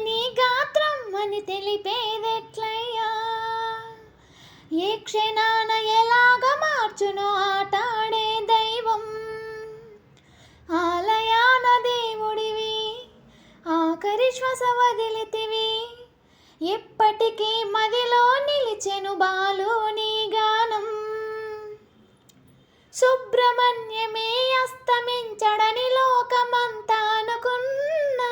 నీ గాత్రం అని తెలిపేదెట్లయ్యా? ఏ క్షణాన ఎలాగ మార్చునో ఆటాడే దైవం. ఆలయాన దేవుడివి, ఆఖరి శ్వాస వదిలితివి, ఎప్పటికీ మదిలో నిలిచెను బాలు నీ గానం. సుబ్రహ్మణ్యమే అస్తమించడని లోకమంతా అనుకున్నా,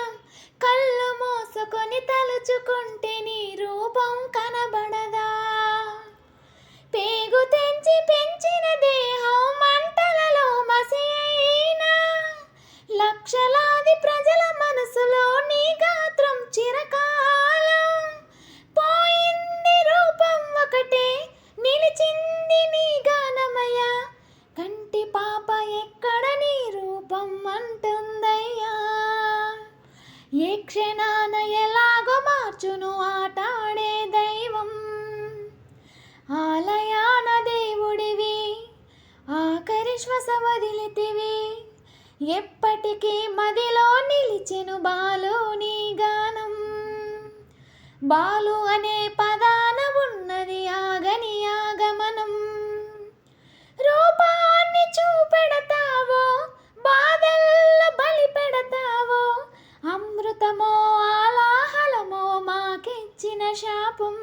కళ్ళు మూసుకొని తలుచుకుంటే నీ రూపం కనబడదా? పేగు తెంచి పెంచిన దేహం మంటలలో మసి అయినా, లక్షలాది ప్రజల మనసులో నీ గాత్రం చిరకాలం. పోయింది రూపం ఒకటే, నిలిచింది నీ గానమయ. కంటి పాప ఎక్కడ నీ రూపం అంటుందయ్యా? ఏ క్షణాన ఎలాగో మార్చును ఆటాడే దైవం. ఆలయాన దేవుడివి, ఆఖరి శ్వాస వదిలితివి, ఎప్పటికీ మదిలో నిలిచెను బాలు నీ గానం. బాలు అనే పదాన ఉన్నది ఆగని ఆగమనం. రూపాన్ని చూపెడతావో, బాధల్లో బలి పెడతావో, అమృతమో ఆలాహలమో మాకిచ్చిన శాపం.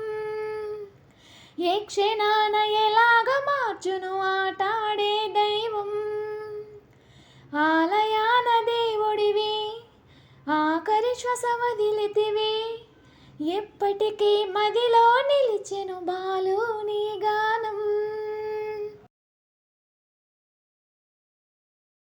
ఏ క్షణాన ఎలాగ మార్చును ఆటాడే దైవం. ఆలయాన దేవుడివి, ఆఖరి శ్వాస వదిలితివి, ఎప్పటికీ మదిలో